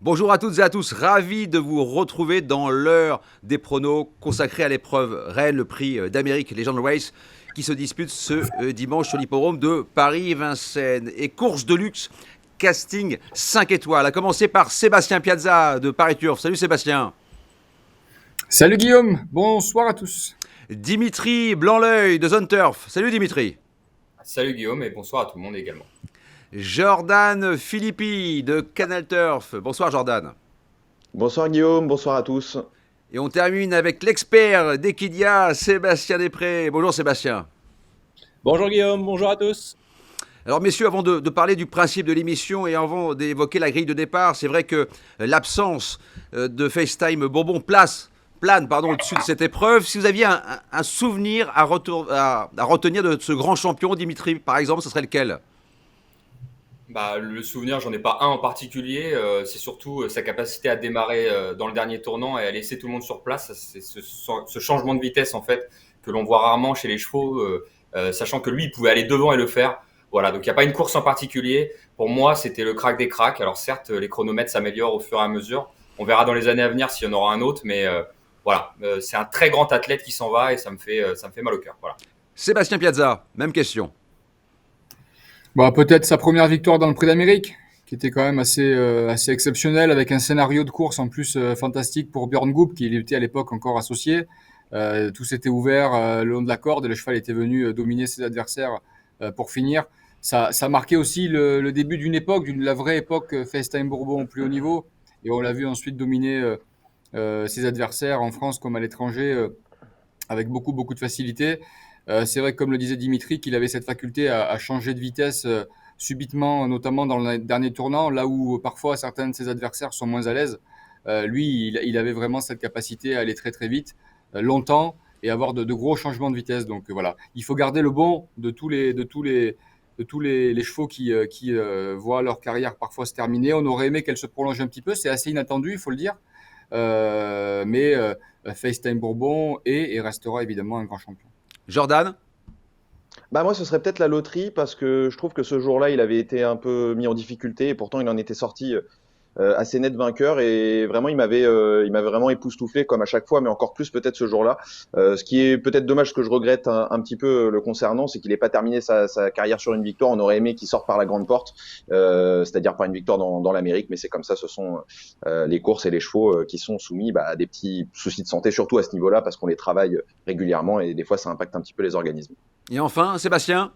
Bonjour à toutes et à tous, ravi de vous retrouver dans l'heure des pronos consacrée à l'épreuve Rennes, le prix d'Amérique Legend Race, qui se dispute ce dimanche sur l'hippodrome de Paris-Vincennes. Et course de luxe, casting 5 étoiles, à commencer par Sébastien Piazza de Paris-Turf. Salut Sébastien. Salut Guillaume, bonsoir à tous. Dimitri Blanc-L'œil de Zone Turf. Salut Dimitri. Salut Guillaume et bonsoir à tout le monde également. Jordan Philippi de Canal Turf. Bonsoir Jordan. Bonsoir Guillaume, bonsoir à tous. Et on termine avec l'expert d'Equidia, Sébastien Després. Bonjour Sébastien. Bonjour Guillaume, bonjour à tous. Alors messieurs, avant de parler du principe de l'émission et avant d'évoquer la grille de départ, c'est vrai que l'absence de FaceTime Bourbon plane au-dessus de cette épreuve. Si vous aviez un souvenir à retenir de ce grand champion, Dimitri par exemple, ce serait lequel ? Le souvenir, j'en ai pas un en particulier. C'est surtout sa capacité à démarrer dans le dernier tournant et à laisser tout le monde sur place. C'est ce changement de vitesse en fait que l'on voit rarement chez les chevaux, sachant que lui, il pouvait aller devant et le faire. Voilà, donc il n'y a pas une course en particulier. Pour moi, c'était le crack des cracks. Alors certes, les chronomètres s'améliorent au fur et à mesure. On verra dans les années à venir s'il y en aura un autre, mais c'est un très grand athlète qui s'en va et ça me fait mal au cœur. Voilà. Sébastien Piazza, même question. Peut-être sa première victoire dans le Prix d'Amérique, qui était quand même assez exceptionnelle, avec un scénario de course en plus fantastique pour Björn Goop, qui était à l'époque encore associé. Tout s'était ouvert le long de la corde et le cheval était venu dominer ses adversaires pour finir. Ça marquait aussi le début d'une époque, la vraie époque FaceTime Bourbon au plus haut niveau. Et on l'a vu ensuite dominer ses adversaires en France comme à l'étranger avec beaucoup de facilité. C'est vrai que, comme le disait Dimitri, qu'il avait cette faculté à changer de vitesse subitement, notamment dans le dernier tournant, là où parfois certains de ses adversaires sont moins à l'aise. Lui, il avait vraiment cette capacité à aller très très vite, longtemps, et avoir de gros changements de vitesse. Donc voilà, il faut garder le bon de tous les chevaux qui voient leur carrière parfois se terminer. On aurait aimé qu'elle se prolonge un petit peu, c'est assez inattendu, il faut le dire. Mais FaceTime Bourbon est et restera évidemment un grand champion. Jordan ? Moi, ce serait peut-être la loterie parce que je trouve que ce jour-là, il avait été un peu mis en difficulté et pourtant il en était sorti assez net vainqueur et vraiment il m'avait vraiment époustouflé comme à chaque fois, mais encore plus peut-être ce jour-là. Ce qui est peut-être dommage, ce que je regrette un petit peu le concernant, c'est qu'il n'ait pas terminé sa carrière sur une victoire. On aurait aimé qu'il sorte par la grande porte, c'est-à-dire par une victoire dans l'Amérique, mais c'est comme ça. Ce sont les courses et les chevaux qui sont soumis à des petits soucis de santé, surtout à ce niveau-là, parce qu'on les travaille régulièrement et des fois ça impacte un petit peu les organismes. Et enfin, Sébastien ?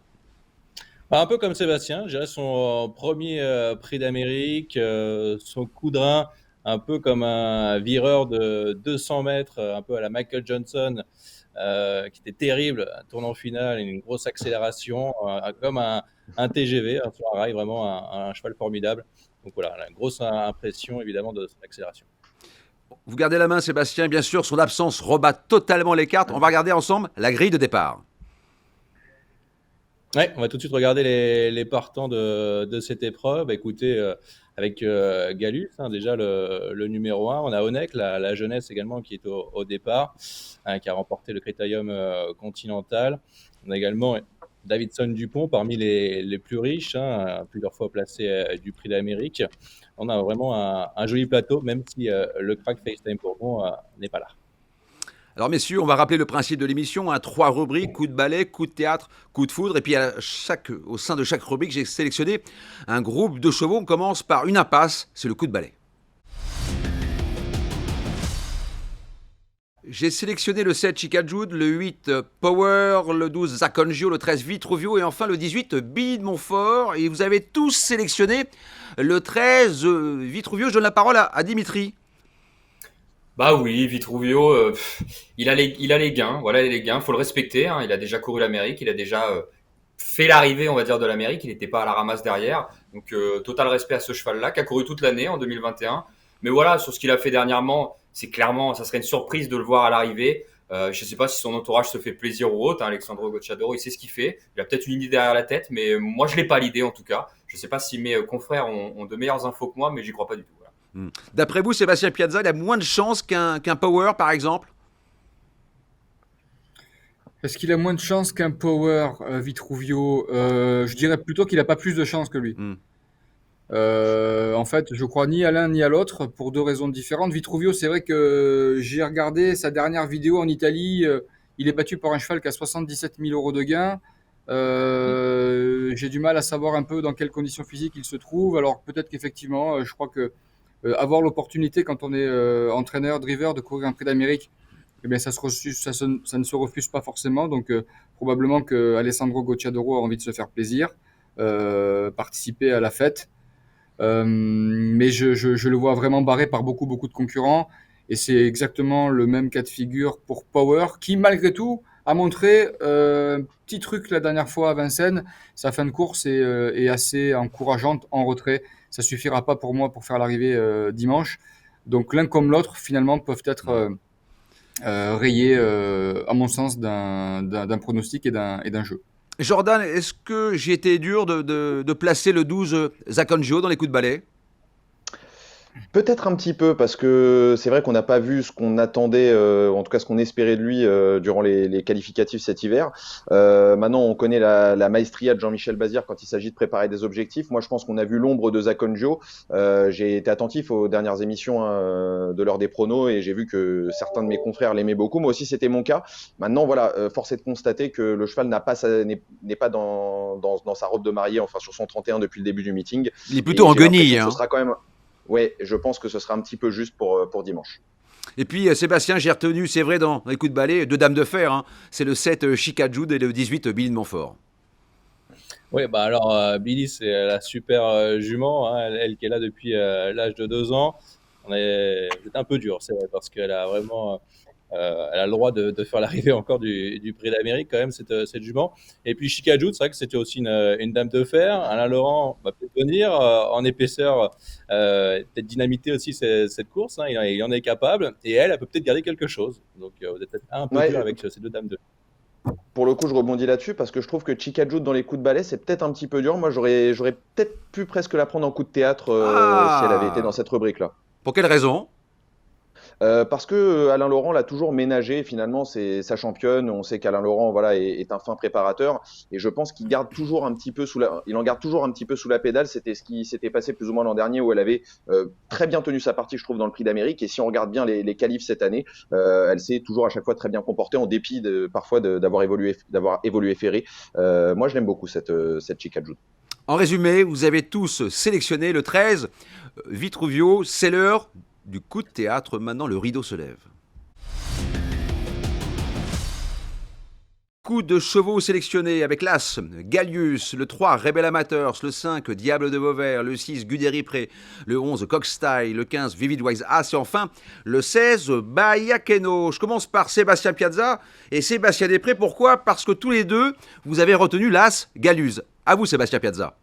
Un peu comme Sébastien, je dirais son premier prix d'Amérique, son coup de rein, un peu comme un vireur de 200 mètres, un peu à la Michael Johnson, qui était terrible, un tournant final, une grosse accélération, comme un TGV, un sur un rail, vraiment un cheval formidable. Donc voilà, une grosse impression évidemment de son accélération. Vous gardez la main, Sébastien. Bien sûr, son absence rebat totalement les cartes. On va regarder ensemble la grille de départ. Ouais, on va tout de suite regarder les partants de cette épreuve. Écoutez, avec Gallus, déjà le numéro 1. On a Onek, la jeunesse également, qui est au départ, qui a remporté le Critérium continental. On a également Davidson Dupont, parmi les plus riches, plusieurs fois placé du Prix d'Amérique. On a vraiment un joli plateau, même si le crack FaceTime Bourbon n'est pas là. Alors messieurs, on va rappeler le principe de l'émission, 3 rubriques, coup de balai, coup de théâtre, coup de foudre. Et puis au sein de chaque rubrique, j'ai sélectionné un groupe de chevaux. On commence par une impasse, c'est le coup de balai. J'ai sélectionné le 7 Chicajude, le 8 Power, le 12 Zaccongio, le 13 Vitruvio et enfin le 18 Billy de Montfort. Et vous avez tous sélectionné le 13 Vitruvio. Je donne la parole à Dimitri. Oui, Vitruvio, il a les gains. Voilà, les gains. Faut le respecter. Il a déjà couru l'Amérique. Il a déjà fait l'arrivée, on va dire, de l'Amérique. Il n'était pas à la ramasse derrière. Donc, total respect à ce cheval-là, qui a couru toute l'année en 2021. Mais voilà, sur ce qu'il a fait dernièrement, c'est clairement, ça serait une surprise de le voir à l'arrivée. Je ne sais pas si son entourage se fait plaisir ou autre. Alexandro Gocciadoro, il sait ce qu'il fait. Il a peut-être une idée derrière la tête, mais moi, je l'ai pas l'idée en tout cas. Je ne sais pas si mes confrères ont de meilleures infos que moi, mais j'y crois pas du tout. Voilà. D'après vous, Sébastien Piazza, il a moins de chances qu'un Power, par exemple ? Est-ce qu'il a moins de chance qu'un Power Vitruvio Je dirais plutôt qu'il n'a pas plus de chance que lui. En fait, je crois ni à l'un ni à l'autre pour deux raisons différentes. Vitruvio, c'est vrai que j'ai regardé sa dernière vidéo en Italie. Il est battu par un cheval qui a 77 000 euros de gain. J'ai du mal à savoir un peu dans quelles conditions physiques il se trouve. Alors peut-être qu'effectivement, je crois que avoir l'opportunité quand on est entraîneur, driver, de courir un prix d'Amérique, eh bien, ça ne se refuse pas forcément. Donc probablement que Alessandro Gocciadoro a envie de se faire plaisir, participer à la fête. Mais je le vois vraiment barré par beaucoup de concurrents. Et c'est exactement le même cas de figure pour Power, qui malgré tout a montré un petit truc la dernière fois à Vincennes. Sa fin de course est assez encourageante en retrait. Ça suffira pas pour moi pour faire l'arrivée dimanche. Donc l'un comme l'autre finalement peuvent être rayés, à mon sens, d'un pronostic et d'un jeu. Jordan, est-ce que j'ai été dur de placer le 12 Zacangio dans les coups de balai? Peut-être un petit peu, parce que c'est vrai qu'on n'a pas vu ce qu'on attendait, en tout cas ce qu'on espérait de lui durant les qualificatifs cet hiver. Maintenant, on connaît la maestria de Jean-Michel Bazir quand il s'agit de préparer des objectifs. Moi, je pense qu'on a vu l'ombre de Zacangio. J'ai été attentif aux dernières émissions de l'heure des pronos et j'ai vu que certains de mes confrères l'aimaient beaucoup. Moi aussi, c'était mon cas. Maintenant, voilà, force est de constater que le cheval n'est pas dans sa robe de mariée, enfin sur son 31 depuis le début du meeting. Il est plutôt Et en j'ai l'impression guenille, que ce hein. sera quand même. Ouais, je pense que ce sera un petit peu juste pour dimanche. Et puis Sébastien, j'ai retenu, c'est vrai, dans les coups de balai, deux dames de fer, hein. C'est le 7 Chica Jude et le 18 Billy de Montfort. Oui, bah alors Billy, c'est la super jument, hein, elle qui est là depuis l'âge de 2 ans. C'est un peu dur, c'est vrai, parce qu'elle a vraiment, elle a le droit de faire l'arrivée encore du Prix d'Amérique quand même, cette jument. Et puis Chica Jude, c'est vrai que c'était aussi une dame de fer. Alain Laurent va peut-être venir en épaisseur, peut-être dynamiter aussi cette course, hein, il en est capable. Et elle peut peut-être garder quelque chose. Donc vous êtes peut-être un peu dur Ouais, avec ces deux dames de fer. pour le coup, je rebondis là-dessus parce que je trouve que Chica Jude dans les coups de balai, c'est peut-être un petit peu dur. Moi, j'aurais peut-être pu presque la prendre en coup de théâtre si elle avait été dans Ah. cette rubrique-là. Pour quelle raison? Parce que Alain Laurent l'a toujours ménagé. Finalement, c'est sa championne. On sait qu'Alain Laurent, voilà, est un fin préparateur, et je pense qu'il garde toujours un petit peu il en garde toujours un petit peu sous la pédale. C'était ce qui s'était passé plus ou moins l'an dernier, où elle avait très bien tenu sa partie, je trouve, dans le Prix d'Amérique. Et si on regarde bien les qualifs cette année, elle s'est toujours à chaque fois très bien comportée, en dépit parfois d'avoir évolué ferré. Moi, je l'aime beaucoup cette Chica Jude. En résumé, vous avez tous sélectionné le 13 Vitruvio. C'est l'heure du coup de théâtre. Maintenant, le rideau se lève. Coup de chevaux sélectionnés avec l'As, Gallius, le 3, Rebel Amateurs, le 5, Diable de Vauvert, le 6, Guderipré, le 11, Cockstyle, le 15, Vivid Wise As et enfin le 16, Bayakeno. Je commence par Sébastien Piazza et Sébastien Després. Pourquoi? Parce que tous les deux, vous avez retenu l'As, Gallius. À vous, Sébastien Piazza.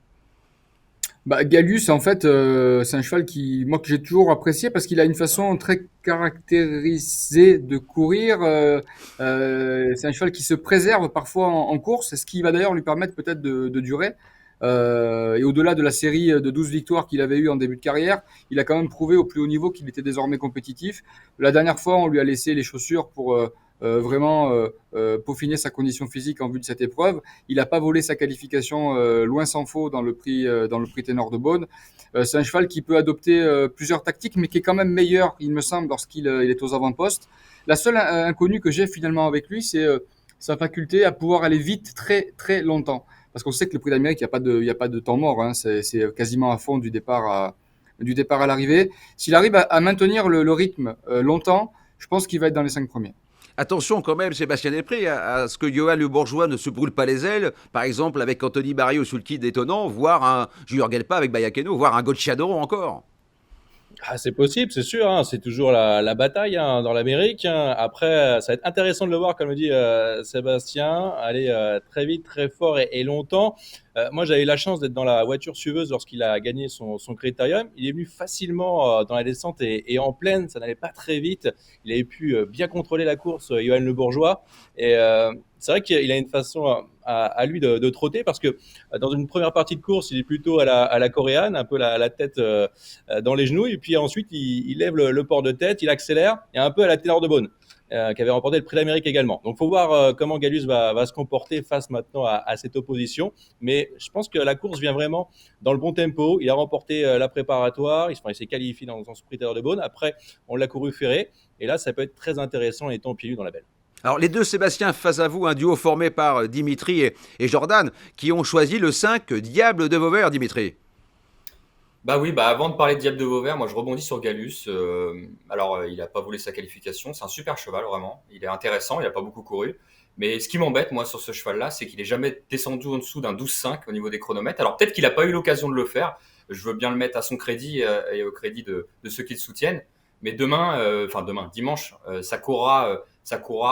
Bah, Gallus, en fait, c'est un cheval que j'ai toujours apprécié parce qu'il a une façon très caractérisée de courir. C'est un cheval qui se préserve parfois en course, ce qui va d'ailleurs lui permettre peut-être de durer. Et au-delà de la série de 12 victoires qu'il avait eues en début de carrière, il a quand même prouvé au plus haut niveau qu'il était désormais compétitif. La dernière fois, on lui a laissé les chaussures pour vraiment peaufiner sa condition physique en vue de cette épreuve. Il n'a pas volé sa qualification, loin s'en faut, dans le prix Ténor de Beaune. C'est un cheval qui peut adopter plusieurs tactiques, mais qui est quand même meilleur, il me semble, lorsqu'il il est aux avant-postes. La seule inconnue que j'ai finalement avec lui, c'est sa faculté à pouvoir aller vite très longtemps. Parce qu'on sait que le prix d'Amérique, il y a pas de temps mort, hein. C'est quasiment à fond du départ à l'arrivée. S'il arrive à maintenir le rythme longtemps, je pense qu'il va être dans les 5 premiers. Attention quand même, Sébastien Després, à ce que Johan Le Bourgeois ne se brûle pas les ailes, par exemple avec Anthony Barrio sous le kit détonnant, voire un Julien Gelpa avec Bayakeno, voire un Gocciadoro encore. Ah, c'est possible, c'est sûr, hein, c'est toujours la bataille, hein, dans l'Amérique, hein. Après, ça va être intéressant de le voir, comme le dit Sébastien, aller très vite, très fort et longtemps. Moi, j'avais eu la chance d'être dans la voiture suiveuse lorsqu'il a gagné son critérium. Il est venu facilement dans la descente et en pleine, ça n'allait pas très vite. Il avait pu bien contrôler la course, Johan Le Bourgeois. Et c'est vrai qu'il a une façon à lui de trotter, parce que dans une première partie de course, il est plutôt à la coréane, un peu la tête dans les genoux, et puis ensuite il lève le port de tête, il accélère, et un peu à la Ténor de Beaune. qui avait remporté le Prix d'Amérique également. Donc, il faut voir comment Gallus va se comporter face maintenant à cette opposition. Mais je pense que la course vient vraiment dans le bon tempo. Il a remporté la préparatoire, il s'est qualifié dans son sprint de Beaune. Après, on l'a couru ferré. Et là, ça peut être très intéressant en étant pieds nus dans la belle. Alors les deux Sébastien face à vous, un duo formé par Dimitri et Jordan, qui ont choisi le 5 Diable de Vauvert, Dimitri. Bah oui, bah avant de parler de Diable de Vauvert, moi je rebondis sur Gallus. Alors il a pas volé sa qualification, c'est un super cheval vraiment. Il est intéressant, il a pas beaucoup couru. Mais ce qui m'embête moi sur ce cheval-là, c'est qu'il est jamais descendu en dessous d'un 12,5 au niveau des chronomètres. Alors peut-être qu'il a pas eu l'occasion de le faire. Je veux bien le mettre à son crédit et au crédit de ceux qui le soutiennent. Mais dimanche, ça courra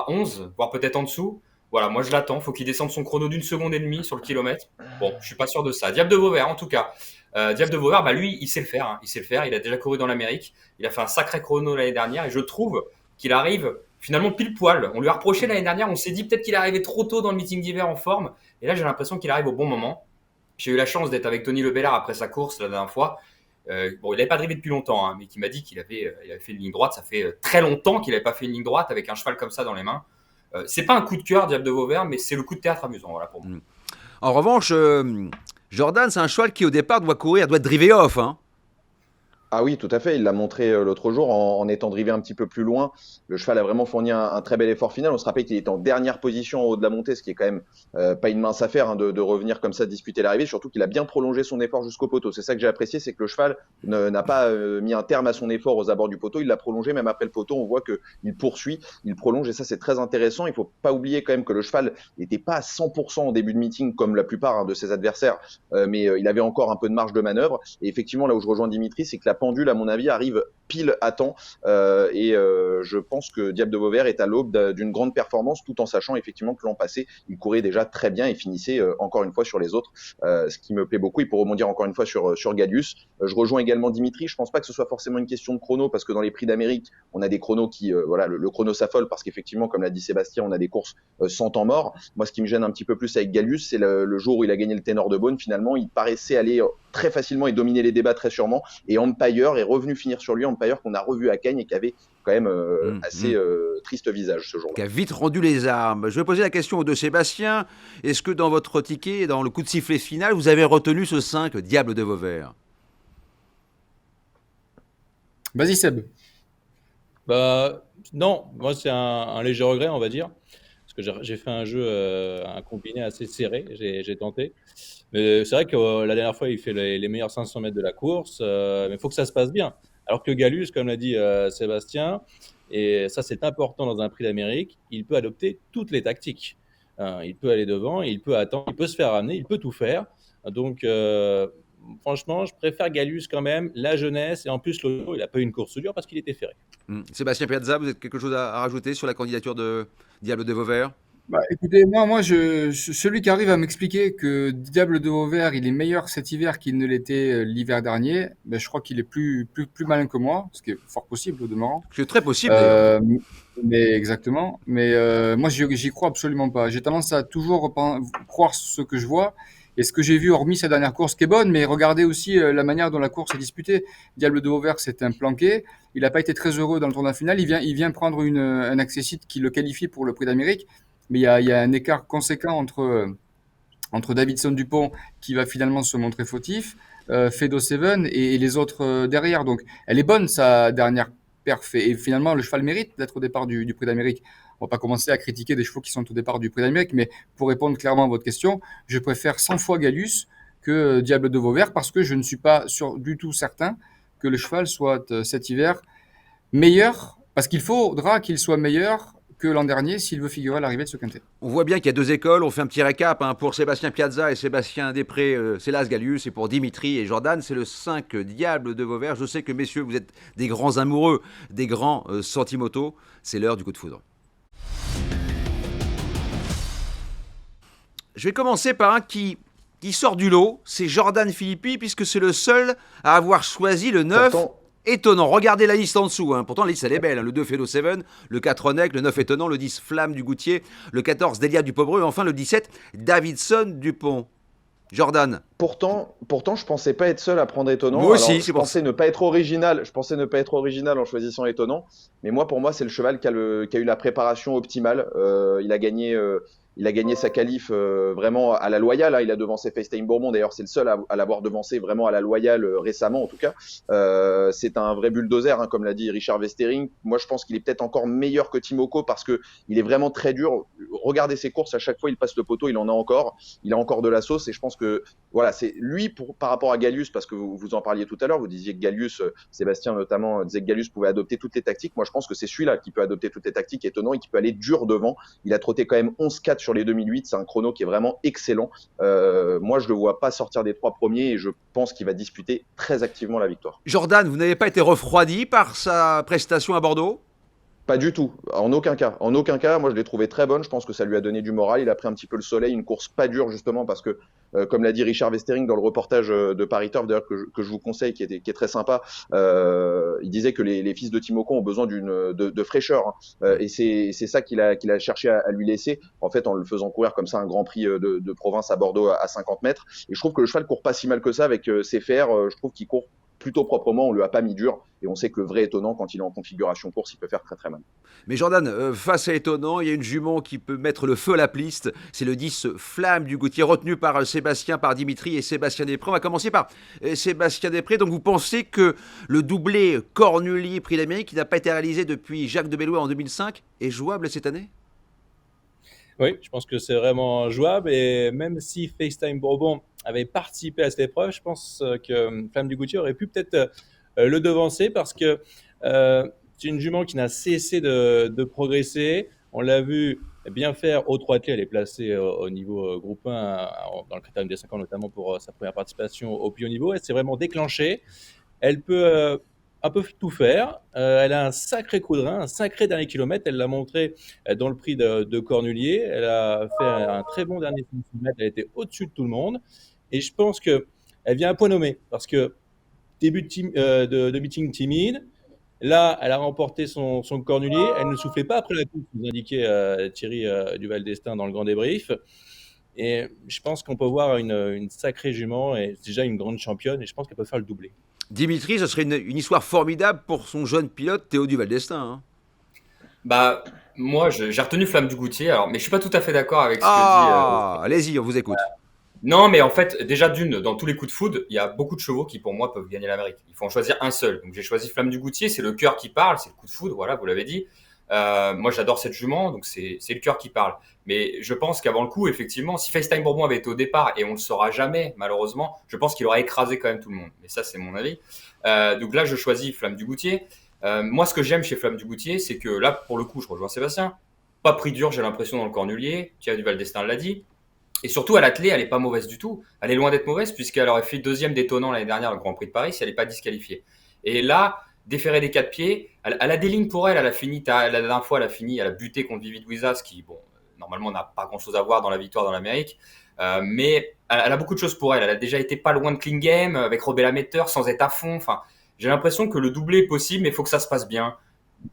11, voire peut-être en dessous. Voilà, moi je l'attends. Faut qu'il descende son chrono d'une seconde et demie sur le kilomètre. Bon, je suis pas sûr de ça. Diable de Vauvert en tout cas. Diable de Vauvert, bah lui, il sait le faire. Hein. Il sait le faire. Il a déjà couru dans l'Amérique. Il a fait un sacré chrono l'année dernière et je trouve qu'il arrive finalement pile poil. On lui a reproché l'année dernière. On s'est dit peut-être qu'il est arrivé trop tôt dans le meeting d'hiver en forme. Et là, j'ai l'impression qu'il arrive au bon moment. J'ai eu la chance d'être avec Tony Lebellard après sa course la dernière fois. Bon, il n'avait pas drivé depuis longtemps, hein, mais qui m'a dit qu'il avait fait une ligne droite. Ça fait très longtemps qu'il n'avait pas fait une ligne droite avec un cheval comme ça dans les mains. C'est pas un coup de cœur, Diable de Vauvert, mais c'est le coup de théâtre amusant, voilà pour moi. En revanche, Jordan, c'est un cheval qui au départ doit driver off. Hein. Ah oui, tout à fait. Il l'a montré l'autre jour en étant drivé un petit peu plus loin. Le cheval a vraiment fourni un très bel effort final. On se rappelle qu'il était en dernière position en haut de la montée, ce qui est quand même pas une mince affaire hein, de revenir comme ça, disputer l'arrivée. Surtout qu'il a bien prolongé son effort jusqu'au poteau. C'est ça que j'ai apprécié, c'est que le cheval n'a pas mis un terme à son effort aux abords du poteau. Il l'a prolongé même après le poteau. On voit qu'il poursuit, il prolonge et ça c'est très intéressant. Il faut pas oublier quand même que le cheval n'était pas à 100% en début de meeting comme la plupart hein, de ses adversaires, mais il avait encore un peu de marge de manœuvre. Et effectivement, là où je rejoins Dimitri, c'est que la pendule, à mon avis, arrive pile à temps. Je pense que Diable de Vauvert est à l'aube d'une grande performance, tout en sachant effectivement que l'an passé, il courait déjà très bien et finissait encore une fois sur les autres, ce qui me plaît beaucoup. Et pour rebondir encore une fois sur Gallus, je rejoins également Dimitri. Je pense pas que ce soit forcément une question de chrono, parce que dans les prix d'Amérique, on a des chronos qui, voilà, le chrono s'affole, parce qu'effectivement, comme l'a dit Sébastien, on a des courses sans temps mort. Moi, ce qui me gêne un petit peu plus avec Gallus, c'est le jour où il a gagné le Ténor de Beaune. Finalement, il paraissait aller très facilement et dominer les débats très sûrement. Et Empire est revenu finir sur lui, Empire qu'on a revu à Cagnes et qui avait quand même assez triste visage ce jour-là. Qui a vite rendu les armes. Je vais poser la question aux deux Sébastien. Est-ce que dans votre ticket, dans le coup de sifflet final, vous avez retenu ce 5 Diable de Vauvert? Vas-y Seb. Bah, non, moi c'est un léger regret, on va dire. Parce que j'ai fait un jeu, un combiné assez serré, j'ai tenté. Mais c'est vrai que la dernière fois, il fait les meilleurs 500 mètres de la course, mais il faut que ça se passe bien. Alors que Gallus, comme l'a dit Sébastien, et ça c'est important dans un prix d'Amérique, il peut adopter toutes les tactiques. Il peut aller devant, il peut attendre, il peut se faire ramener, il peut tout faire. Donc franchement, je préfère Gallus quand même, la jeunesse, et en plus l'auto, il n'a pas eu une course dure parce qu'il était ferré. Sébastien Piazza, vous avez quelque chose à rajouter sur la candidature de Diable de Vauvert? Bah, écoutez, celui qui arrive à m'expliquer que Diable de Vauvert, il est meilleur cet hiver qu'il ne l'était l'hiver dernier, ben, je crois qu'il est plus malin que moi, ce qui est fort possible au demeurant. C'est très possible d'ailleurs. Mais exactement. Mais moi, j'y crois absolument pas. J'ai tendance à toujours croire ce que je vois. Et ce que j'ai vu, hormis sa dernière course qui est bonne, mais regardez aussi la manière dont la course est disputée. Diable de Vauvert, c'est un planqué. Il n'a pas été très heureux dans le tournoi final. Il vient prendre un accessite qui le qualifie pour le Prix d'Amérique. Mais il y a un écart conséquent entre Davidson Dupont, qui va finalement se montrer fautif, Fedo Seven et les autres derrière. Donc, elle est bonne, sa dernière perf. Et finalement, le cheval mérite d'être au départ du Prix d'Amérique. On va pas commencer à critiquer des chevaux qui sont au départ du Prix d'Amérique, mais pour répondre clairement à votre question, je préfère 100 fois Gallus que Diable de Vauvert, parce que je ne suis pas du tout certain que le cheval soit cet hiver meilleur, parce qu'il faudra qu'il soit meilleur que l'an dernier s'il veut figurer à l'arrivée de ce quintet. On voit bien qu'il y a deux écoles. On fait un petit récap. Pour Sébastien Piazza et Sébastien Després, c'est l'As Gallus. Et pour Dimitri et Jordan, c'est le 5 Diable de Vauvert. Je sais que, messieurs, vous êtes des grands amoureux, des grands sentimentaux. C'est l'heure du coup de foudre. Je vais commencer par un qui sort du lot. C'est Jordan Philippi, puisque c'est le seul à avoir choisi le 9. Pourtant, Étonnant, regardez la liste en dessous, hein. Pourtant la liste elle est belle, hein. Le 2 Fedo Seven, le 4 Onek, le 9 Étonnant, le 10 Flamme du Goutier, le 14 Delia du Pobreux et enfin le 17 Davidson Dupont. Jordan. Pourtant, je pensais pas être seul à prendre étonnant. Moi aussi, Alors, c'est je pour pensais ne pas être original. Je pensais ne pas être original en choisissant étonnant. Mais moi, pour moi, c'est le cheval qui a eu la préparation optimale. Il a gagné sa qualif vraiment à la loyale, hein. Il a devancé FaceTime Bourbon. D'ailleurs, c'est le seul à l'avoir devancé vraiment à la loyale récemment, en tout cas. C'est un vrai bulldozer, hein, comme l'a dit Richard Westering. Moi, je pense qu'il est peut-être encore meilleur que Timoko parce que il est vraiment très dur. Regardez ses courses, à chaque fois, il passe le poteau, il en a encore. Il a encore de la sauce et je pense que voilà, c'est lui par rapport à Gallius, parce que vous en parliez tout à l'heure, vous disiez que Gallius, Sébastien notamment, disait que Gallius pouvait adopter toutes les tactiques. Moi, je pense que c'est celui-là qui peut adopter toutes les tactiques, étonnant, et qui peut aller dur devant. Il a trotté quand même 11-4 sur les 2008, c'est un chrono qui est vraiment excellent. Moi, je le vois pas sortir des 3 premiers et je pense qu'il va disputer très activement la victoire. Jordan, vous n'avez pas été refroidi par sa prestation à Bordeaux? Pas du tout, en aucun cas. En aucun cas, moi je l'ai trouvé très bonne. Je pense que ça lui a donné du moral. Il a pris un petit peu le soleil, une course pas dure justement parce que, comme l'a dit Richard Westering dans le reportage de Paris Turf, d'ailleurs que je vous conseille, qui est très sympa, il disait que les fils de Timoko ont besoin de fraîcheur, hein. Et c'est ça qu'il a cherché à lui laisser, en fait, en le faisant courir comme ça un Grand Prix de province à Bordeaux à 50 mètres. Et je trouve que le cheval court pas si mal que ça avec ses fers. Je trouve qu'il court plutôt proprement, on lui a pas mis dur, et on sait que le vrai étonnant, quand il est en configuration course, il peut faire très très mal. Mais Jordan, face à étonnant, il y a une jument qui peut mettre le feu à la piste. C'est le 10 Flamme du Goutier, retenu par Sébastien, par Dimitri et Sébastien Després. On va commencer par Sébastien Després. Donc vous pensez que le doublé Cornulier Prix d'Amérique, qui n'a pas été réalisé depuis Jacques de Bellouet en 2005, est jouable cette année? Oui, je pense que c'est vraiment jouable. Et même si FaceTime Bourbon avait participé à cette épreuve, je pense que Flamme du Goutier aurait pu peut-être le devancer parce que c'est une jument qui n'a cessé de progresser. On l'a vu bien faire au triathlon. Elle est placée au niveau groupe 1 dans le critérium des 5 ans, notamment pour sa première participation au plus haut niveau. Elle s'est vraiment déclenchée. Elle peut un peu tout faire. Elle a un sacré coup de rein, un sacré dernier kilomètre. Elle l'a montré dans le prix de Cornulier. Elle a fait un très bon dernier kilomètre. Elle était au-dessus de tout le monde. Et je pense qu'elle vient à point nommé parce que début de meeting timide. Là, elle a remporté son Cornulier. Elle ne soufflait pas après la course, vous indiquait Thierry Duval d'Estaing dans le grand débrief. Et je pense qu'on peut voir une sacrée jument et déjà une grande championne. Et je pense qu'elle peut faire le doublé. Dimitri, ce serait une histoire formidable pour son jeune pilote Théo Duval d'Estaing, hein. Bah, moi, j'ai retenu Flamme du Goutier, alors, mais je suis pas tout à fait d'accord avec ce que dit. Allez-y, on vous écoute. Non, mais en fait, déjà dans tous les coups de foudre, il y a beaucoup de chevaux qui, pour moi, peuvent gagner l'Amérique. Il faut en choisir un seul. Donc, j'ai choisi Flamme du Goutier, c'est le cœur qui parle, c'est le coup de foudre, voilà, vous l'avez dit. Moi, j'adore cette jument, donc c'est le cœur qui parle. Mais je pense qu'avant le coup, effectivement, si FaceTime Bourbon avait été au départ, et on le saura jamais, malheureusement, je pense qu'il aurait écrasé quand même tout le monde. Mais ça, c'est mon avis. Donc là, je choisis Flamme du Goutier. Moi, ce que j'aime chez Flamme du Goutier, c'est que là, pour le coup, je rejoins Sébastien. Pas pris dur, j'ai l'impression, dans le Cornulier. Thierry Duval d'Estaing l'a dit. Et surtout, à l'attelé, elle est pas mauvaise du tout. Elle est loin d'être mauvaise, puisqu'elle aurait fait deuxième d'étonnant l'année dernière au Grand Prix de Paris si elle n'est pas disqualifiée. Et là, déférée des 4 pieds, elle a des lignes pour elle. Elle a fini, la dernière fois, elle a buté contre Vivid Wizas, qui, bon, normalement, n'a pas grand chose à voir dans la victoire dans l'Amérique. Mais elle a beaucoup de choses pour elle. Elle a déjà été pas loin de clean game, avec Robert Lametteur, sans être à fond. Enfin, j'ai l'impression que le doublé est possible, mais il faut que ça se passe bien.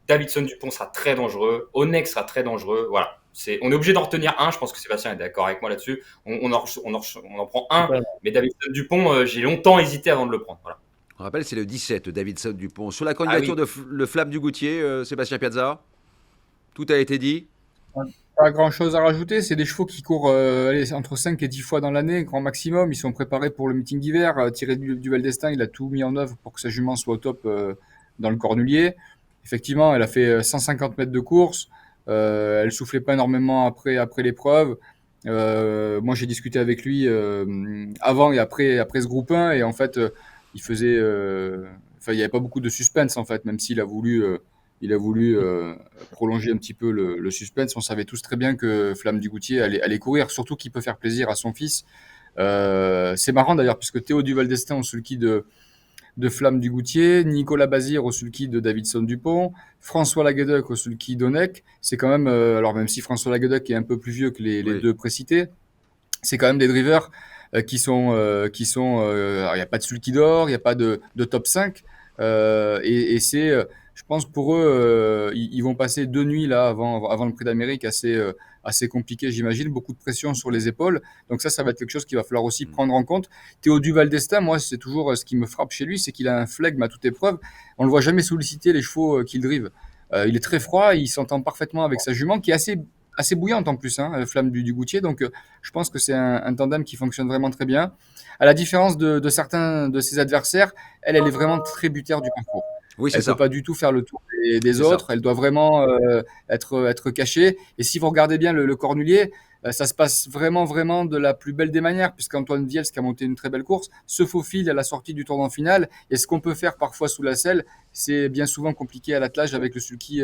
Davidson Dupont sera très dangereux. Onek sera très dangereux. Voilà. On est obligé d'en retenir un. Je pense que Sébastien est d'accord avec moi là-dessus. On en prend un. Mais Davidson Dupont, j'ai longtemps hésité avant de le prendre. Voilà. On rappelle, c'est le 17, Davidson Dupont. Sur la candidature oui. de le Flamme du Goutier, Sébastien Piazza, tout a été dit. Pas grand chose à rajouter, c'est des chevaux qui courent entre 5 et 10 fois dans l'année, grand maximum. Ils sont préparés pour le meeting d'hiver. Thierry Duval d'Estaing, il a tout mis en œuvre pour que sa jument soit au top dans le Cornulier. Effectivement, elle a fait 150 mètres de course. Elle soufflait pas énormément après l'épreuve. Moi, j'ai discuté avec lui avant et après ce groupe 1, et en fait, il faisait, il y avait pas beaucoup de suspense en fait, même s'il a voulu. Il a voulu prolonger un petit peu le suspense. On savait tous très bien que Flamme du Goutier allait courir, surtout qu'il peut faire plaisir à son fils. C'est marrant d'ailleurs, puisque Théo Duval d'Estaing au sulky de Flamme du Goutier, Nicolas Bazir au sulky de Davidson Dupont, François Laguedec au sulky d'Onek. C'est quand même, alors même si François Laguedec est un peu plus vieux que les deux précités, c'est quand même des drivers qui sont alors il n'y a pas de sulky d'or, il n'y a pas de top 5, et c'est je pense pour eux, ils vont passer 2 nuits là avant le Prix d'Amérique assez compliqué, j'imagine, beaucoup de pression sur les épaules. Donc ça va être quelque chose qu'il va falloir aussi prendre en compte. Théo Duval d'Estaing, moi, c'est toujours ce qui me frappe chez lui, c'est qu'il a un flegme à toute épreuve. On le voit jamais solliciter les chevaux qu'il drive. Il est très froid, il s'entend parfaitement avec sa jument, qui est assez bouillante en plus, hein, Flamme du Goutier. Donc je pense que c'est un tandem qui fonctionne vraiment très bien. À la différence de certains de ses adversaires, elle est vraiment tributaire du parcours. Oui, c'est Elle peut ça. pas du tout faire le tour des C'est ça. autres. Elle doit vraiment être cachée. Et si vous regardez bien le cornulier, ça se passe vraiment de la plus belle des manières, puisqu'Antoine Viels, qui a monté une très belle course, se faufile à la sortie du tournant final. Et ce qu'on peut faire parfois sous la selle, c'est bien souvent compliqué à l'attelage avec le sulky.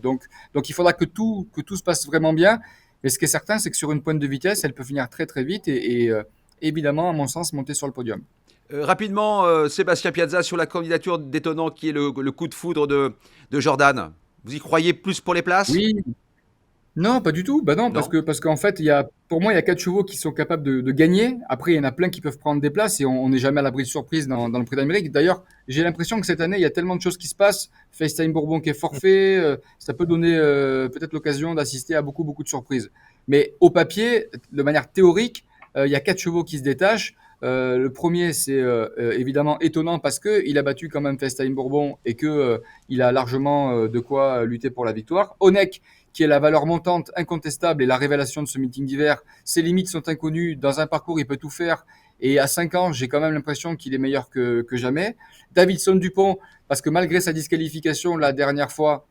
Donc il faudra que tout se passe vraiment bien. Mais ce qui est certain, c'est que sur une pointe de vitesse, elle peut finir très vite et évidemment, à mon sens, monter sur le podium. Rapidement, Sébastien Piazza sur la candidature d'étonnant qui est le coup de foudre de Jordan. Vous y croyez plus pour les places? Oui, non, pas du tout. Bah non, Non. parce qu'en fait, pour moi, il y a 4 chevaux qui sont capables de gagner. Après, il y en a plein qui peuvent prendre des places et on n'est jamais à l'abri de surprise dans le Prix d'Amérique. D'ailleurs, j'ai l'impression que cette année, il y a tellement de choses qui se passent. FaceTime Bourbon qui est forfait, ça peut donner peut-être l'occasion d'assister à beaucoup de surprises. Mais au papier, de manière théorique, il y a 4 chevaux qui se détachent. Le premier, c'est évidemment étonnant parce que il a battu quand même FaceTime Bourbon et que il a largement de quoi lutter pour la victoire. Onek, qui est la valeur montante incontestable et la révélation de ce meeting d'hiver. Ses limites sont inconnues. Dans un parcours, il peut tout faire. Et à 5 ans, j'ai quand même l'impression qu'il est meilleur que jamais. Davidson Dupont, parce que malgré sa disqualification la dernière fois,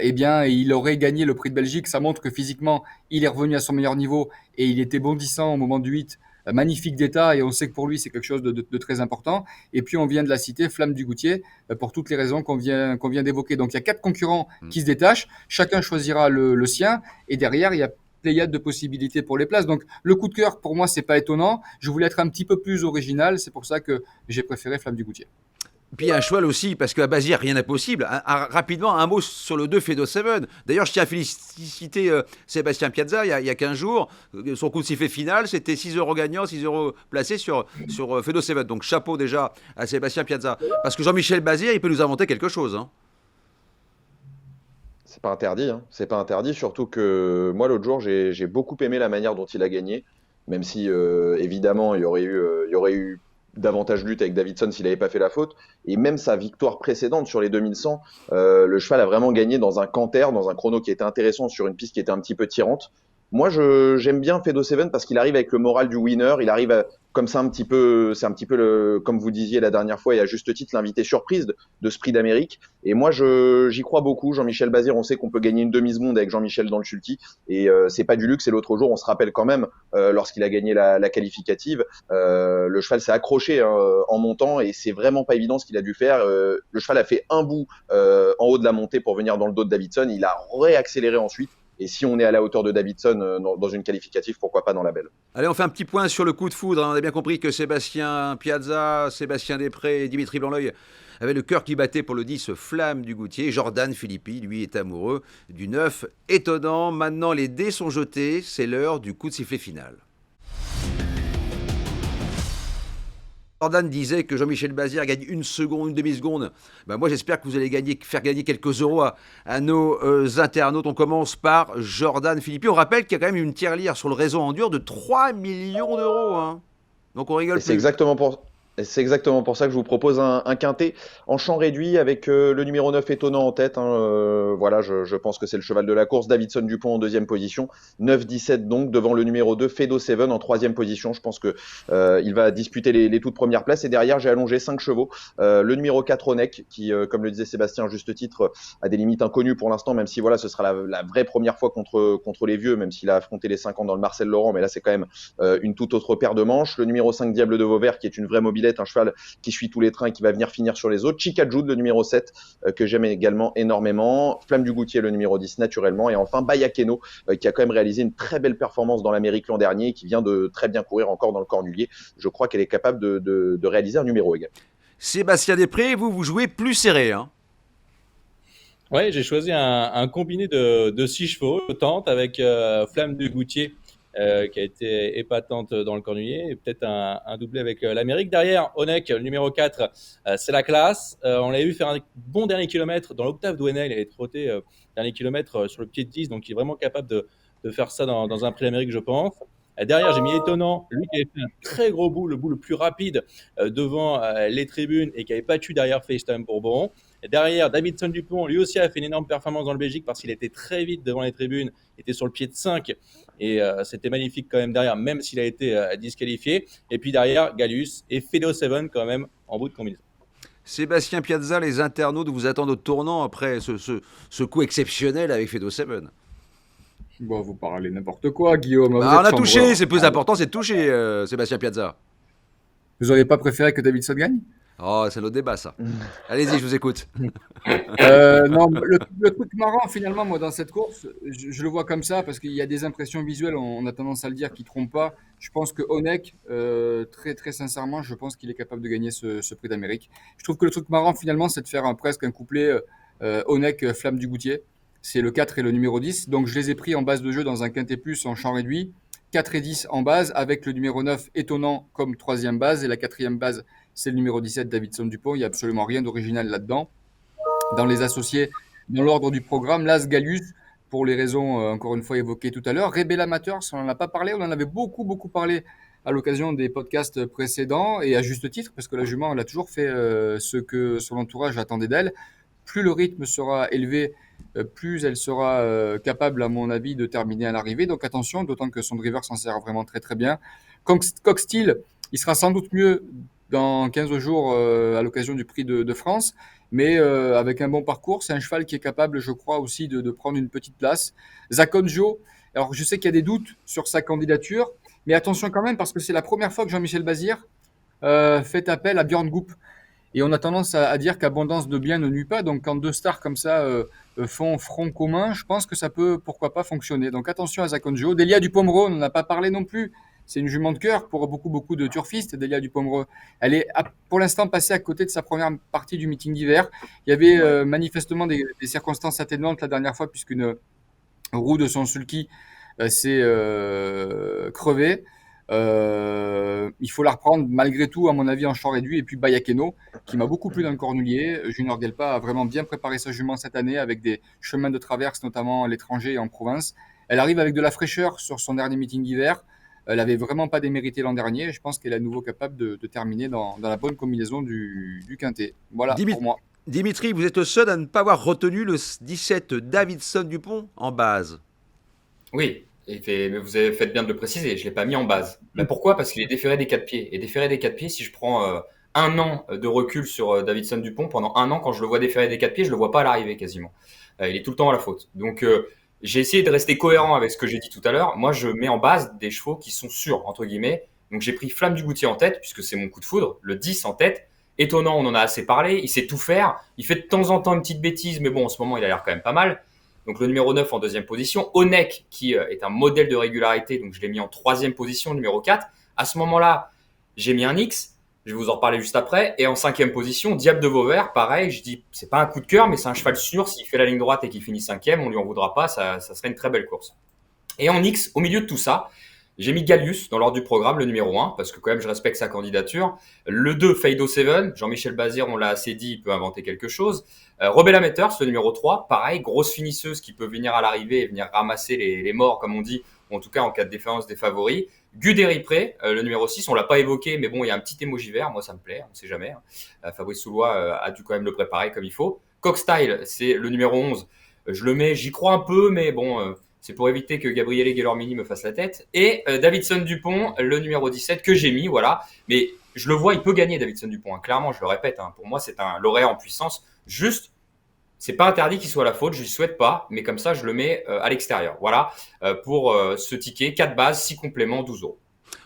eh bien, il aurait gagné le Prix de Belgique. Ça montre que physiquement, il est revenu à son meilleur niveau et il était bondissant au moment du 8. Magnifique d'état et on sait que pour lui, c'est quelque chose de très important. Et puis, on vient de la citer, Flamme du Goutier, pour toutes les raisons qu'on vient d'évoquer. Donc, il y a 4 concurrents qui se détachent. Chacun choisira le sien. Et derrière, il y a pléiade de possibilités pour les places. Donc, le coup de cœur, pour moi, c'est pas étonnant. Je voulais être un petit peu plus original. C'est pour ça que j'ai préféré Flamme du Goutier. Puis un cheval aussi, parce qu'à Bazir, rien n'est possible. Rapidement, un mot sur le 2 Fedo 7. D'ailleurs, je tiens à féliciter Sébastien Piazza, il y a 15 jours. Son coup de sifflet final, c'était 6 euros gagnants, 6 euros placés sur Fedo 7. Donc chapeau déjà à Sébastien Piazza. Parce que Jean-Michel Bazir, il peut nous inventer quelque chose. Hein. C'est pas interdit, hein. C'est pas interdit, surtout que moi l'autre jour j'ai beaucoup aimé la manière dont il a gagné, même si évidemment il y aurait eu davantage de lutte avec Davidson s'il n'avait pas fait la faute. Et même sa victoire précédente sur les 2100, le cheval a vraiment gagné dans un canter, dans un chrono qui était intéressant sur une piste qui était un petit peu tirante. Moi j'aime bien Fedo Seven parce qu'il arrive avec le moral du winner, il arrive comme ça un petit peu, c'est un petit peu comme vous disiez la dernière fois et à juste titre l'invité surprise de ce prix d'Amérique. Et moi j'y crois beaucoup. Jean-Michel Bazir, on sait qu'on peut gagner une demi-seconde avec Jean-Michel dans le sulky et c'est pas du luxe. Et l'autre jour on se rappelle quand même lorsqu'il a gagné la qualificative, le cheval s'est accroché en montant et c'est vraiment pas évident ce qu'il a dû faire. Le cheval a fait un bout en haut de la montée pour venir dans le dos de Davidson, il a réaccéléré ensuite. Et si on est à la hauteur de Davidson dans une qualificative, pourquoi pas dans la belle? Allez, on fait un petit point sur le coup de foudre. On a bien compris que Sébastien Piazza, Sébastien Després et Dimitri Blanc-L'Oeil avaient le cœur qui battait pour le 10 Flamme du Goutier. Jordan Philippi, lui, est amoureux du 9 étonnant. Maintenant, les dés sont jetés. C'est l'heure du coup de sifflet final. Jordan disait que Jean-Michel Bazir gagne une seconde, une demi-seconde. Ben moi, j'espère que vous allez faire gagner quelques euros à nos internautes. On commence par Jordan Philippi. On rappelle qu'il y a quand même une tirelire sur le réseau Endure de 3 millions d'euros. Hein. Donc on rigole Et plus. c'est exactement pour ça que je vous propose un quintet en champ réduit avec le numéro 9 étonnant en tête. Voilà, je pense que c'est le cheval de la course. Davidson Dupont en deuxième position. 9-17 donc devant le numéro 2 Fedo 7 en troisième position. Je pense que il va disputer les toutes premières places. Et derrière, j'ai allongé 5 chevaux. Le numéro 4 Onek qui, comme le disait Sébastien à juste titre, a des limites inconnues pour l'instant, même si voilà, ce sera la vraie première fois contre les vieux, même s'il a affronté les 5 ans dans le Marcel Laurent. Mais là, c'est quand même une toute autre paire de manches. Le numéro 5 Diable de Vauvert qui est une vraie mobilette, un cheval qui suit tous les trains et qui va venir finir sur les autres. Chica Jude, le numéro 7, que j'aime également énormément. Flamme du Goutier, le numéro 10, naturellement. Et enfin, Bayakeno, qui a quand même réalisé une très belle performance dans l'Amérique l'an dernier et qui vient de très bien courir encore dans le Cornulier. Je crois qu'elle est capable de réaliser un numéro également. Sébastien Després, vous jouez plus serré. Hein. Ouais, j'ai choisi un combiné de 6 chevaux, je tente avec Flamme du Goutier qui a été épatante dans le Cornulier, et peut-être un doublé avec l'Amérique. Derrière, Onek, le numéro 4, c'est la classe. On l'a vu faire un bon dernier kilomètre dans l'octave d'Ouenel, il est trotté dernier kilomètre sur le pied de 10, donc il est vraiment capable de faire ça dans un prix d'Amérique, je pense. Derrière, j'ai mis Étonnant, lui qui avait fait un très gros bout, le bout le plus rapide devant les tribunes et qui avait battu derrière FaceTime Bourbon. Et derrière, Davidson Dupont, lui aussi a fait une énorme performance dans le Belgique parce qu'il était très vite devant les tribunes, était sur le pied de 5 et c'était magnifique quand même derrière, même s'il a été disqualifié. Et puis derrière, Gallus et Fedo 7 quand même en bout de combinaison. Sébastien Piazza, les internautes vous attendent au tournant après ce coup exceptionnel avec Fedo 7. Bon, vous parlez n'importe quoi, Guillaume. Vous Bah, on êtes a chambreur. touché, c'est plus Ah, important, c'est de toucher, Sébastien Piazza. Vous auriez pas préféré que Davidson gagne? Oh, c'est notre débat, ça. Allez-y, je vous écoute. Non, le truc marrant finalement, moi, dans cette course, je le vois comme ça parce qu'il y a des impressions visuelles, on a tendance à le dire, qui trompent pas. Je pense que Honeck, très très sincèrement, je pense qu'il est capable de gagner ce prix d'Amérique. Je trouve que le truc marrant finalement, c'est de faire presque un couplet Honeck Flamme du Goutier. C'est le 4 et le numéro 10. Donc je les ai pris en base de jeu dans un quintet plus en champ réduit. 4 et 10 en base avec le numéro 9 Étonnant comme troisième base et la quatrième base, c'est le numéro 17 Davidson Dupont. Il n'y a absolument rien d'original là-dedans. Dans les associés, dans l'ordre du programme, Las Gallus, pour les raisons encore une fois évoquées tout à l'heure. Rebel Amateurs, on n'en a pas parlé, on en avait beaucoup parlé à l'occasion des podcasts précédents, et à juste titre, parce que la jument, elle a toujours fait ce que son entourage attendait d'elle. Plus le rythme sera élevé, plus elle sera capable, à mon avis, de terminer à l'arrivée. Donc attention, d'autant que son driver s'en sert vraiment très bien. Coxsteel, il sera sans doute mieux dans 15 jours à l'occasion du Prix de France. Mais avec un bon parcours, c'est un cheval qui est capable, je crois, aussi de prendre une petite place. Zakonjo, alors je sais qu'il y a des doutes sur sa candidature, mais attention quand même, parce que c'est la première fois que Jean-Michel Bazir fait appel à Björn Goop. Et on a tendance à dire qu'abondance de biens ne nuit pas. Donc quand deux stars comme ça font front commun, je pense que ça peut, pourquoi pas, fonctionner. Donc attention à Zakonjo. Delia Dupomereux, on n'en a pas parlé non plus. C'est une jument de cœur pour beaucoup de turfistes, Delia Dupomereux. Elle est pour l'instant passée à côté de sa première partie du meeting d'hiver. Il y avait manifestement des circonstances atténuantes la dernière fois, puisqu'une roue de son sulky s'est crevée. Il faut la reprendre malgré tout, à mon avis, en champ réduit. Et puis Bayakeno, qui m'a beaucoup plu dans le cornulier. Junior Gelpa a vraiment bien préparé sa jument cette année avec des chemins de traverse, notamment à l'étranger et en province. Elle arrive avec de la fraîcheur sur son dernier meeting d'hiver. Elle n'avait vraiment pas démérité l'an dernier. Je pense qu'elle est à nouveau capable de terminer dans la bonne combinaison du quintet. Voilà pour moi. Dimitri, vous êtes le seul à ne pas avoir retenu le 17 Davidson Dupont en base. Oui, mais vous avez fait bien de le préciser, je ne l'ai pas mis en base. Mais pourquoi? Parce qu'il est déféré des 4 pieds. Et déféré des 4 pieds, si je prends un an de recul sur Davidson Dupont, pendant un an, quand je le vois déféré des 4 pieds, je ne le vois pas à l'arrivée quasiment. Il est tout le temps à la faute. Donc j'ai essayé de rester cohérent avec ce que j'ai dit tout à l'heure. Moi, je mets en base des chevaux qui sont sûrs, entre guillemets. Donc j'ai pris Flamme du Goutier en tête, puisque c'est mon coup de foudre, le 10 en tête. Étonnant, on en a assez parlé, il sait tout faire. Il fait de temps en temps une petite bêtise, mais bon, en ce moment, il a l'air quand même pas mal. Donc le numéro 9 en deuxième position. Honeck, qui est un modèle de régularité, donc je l'ai mis en troisième position, numéro 4. À ce moment-là, j'ai mis un X. Je vais vous en reparler juste après. Et en cinquième position, Diable de Vauvert, pareil, je dis, c'est pas un coup de cœur, mais c'est un cheval sûr. S'il fait la ligne droite et qu'il finit cinquième, on lui en voudra pas, ça serait une très belle course. Et en X, au milieu de tout ça, j'ai mis Gallius dans l'ordre du programme, le numéro 1, parce que quand même, je respecte sa candidature. Le 2, Fedo 7. Jean-Michel Bazir, on l'a assez dit, il peut inventer quelque chose. Rebel Amateurs, le numéro 3. Pareil, grosse finisseuse qui peut venir à l'arrivée et venir ramasser les morts, comme on dit, ou en tout cas en cas de déférence des favoris. Guderipré, le numéro 6, on l'a pas évoqué, mais bon, il y a un petit émoji vert, moi ça me plaît, on sait jamais. Fabrice Soulois a dû quand même le préparer comme il faut. Cockstyle, c'est le numéro 11. Je le mets, j'y crois un peu, mais bon, c'est pour éviter que Gabriele Guelormini me fasse la tête. Et Davidson Dupont, le numéro 17, que j'ai mis, voilà. Mais je le vois, il peut gagner Davidson Dupont, hein. Clairement, je le répète, hein. Pour moi, c'est un lauréat en puissance. Juste, c'est pas interdit qu'il soit à la faute, je lui souhaite pas, mais comme ça, je le mets à l'extérieur. Voilà, pour ce ticket, 4 bases, 6 compléments, 12 euros.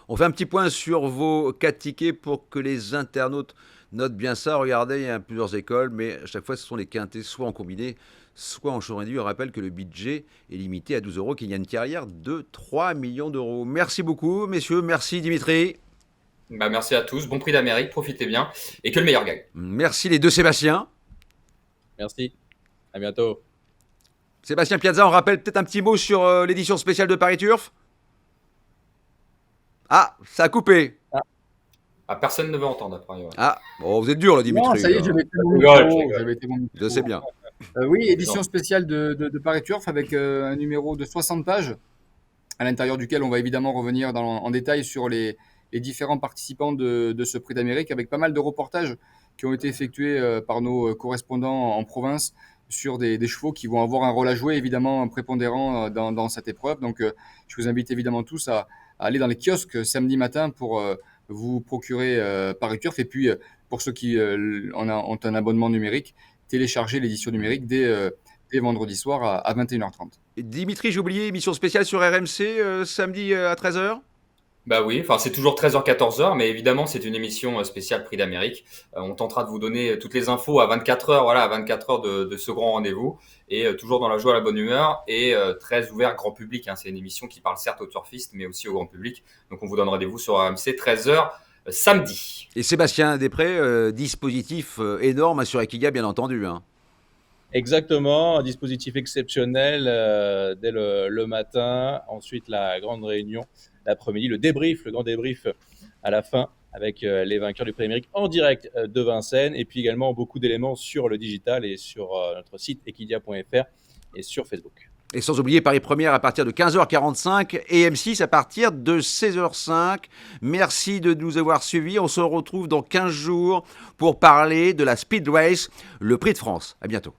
On fait un petit point sur vos 4 tickets pour que les internautes notent bien ça. Regardez, il y a plusieurs écoles, mais à chaque fois, ce sont les quintés, soit en combiné, soit en champ réduit. On rappelle que le budget est limité à 12 euros, qu'il y a une carrière de 3 millions d'euros. Merci beaucoup, messieurs. Merci, Dimitri. Bah, merci à tous. Bon prix d'Amérique. Profitez bien. Et que le meilleur gagne. Merci les deux Sébastien. Merci. À bientôt. Sébastien Piazza, on rappelle peut-être un petit mot sur l'édition spéciale de Paris Turf. Ah, ça a coupé. Ah, personne ne veut entendre après. Ouais. Ah, bon, vous êtes dur là, Dimitri. Non, ça y est, j'avais été mon micro. Je sais bien. Oui, édition spéciale de Paris Turf avec un numéro de 60 pages à l'intérieur duquel on va évidemment revenir en détail sur les différents participants de ce Prix d'Amérique, avec pas mal de reportages qui ont été effectués par nos correspondants en province sur des chevaux qui vont avoir un rôle à jouer évidemment prépondérant dans cette épreuve. Donc je vous invite évidemment tous à aller dans les kiosques samedi matin pour vous procurer Paris Turf. Et puis pour ceux qui ont un abonnement numérique, télécharger l'édition numérique dès vendredi soir à 21h30. Dimitri, j'ai oublié, émission spéciale sur RMC samedi à 13h. Bah oui, enfin c'est toujours 13h 14h, mais évidemment c'est une émission spéciale Prix d'Amérique. On tentera de vous donner toutes les infos à 24h, voilà, à 24h de ce grand rendez-vous, et toujours dans la joie, la bonne humeur, et très ouvert grand public. Hein. C'est une émission qui parle certes aux turfistes, mais aussi au grand public. Donc on vous donne rendez-vous sur RMC 13h samedi. Et Sébastien Després, dispositif énorme sur Equiga, bien entendu. Hein. Exactement, un dispositif exceptionnel dès le matin. Ensuite, la grande réunion l'après-midi, le grand débrief à la fin avec les vainqueurs du Prix d'Amérique en direct de Vincennes. Et puis également beaucoup d'éléments sur le digital et sur notre site equidia.fr et sur Facebook. Et sans oublier Paris Première à partir de 15h45 et M6 à partir de 16h05. Merci de nous avoir suivis. On se retrouve dans 15 jours pour parler de la Speed Race, le Prix de France. À bientôt.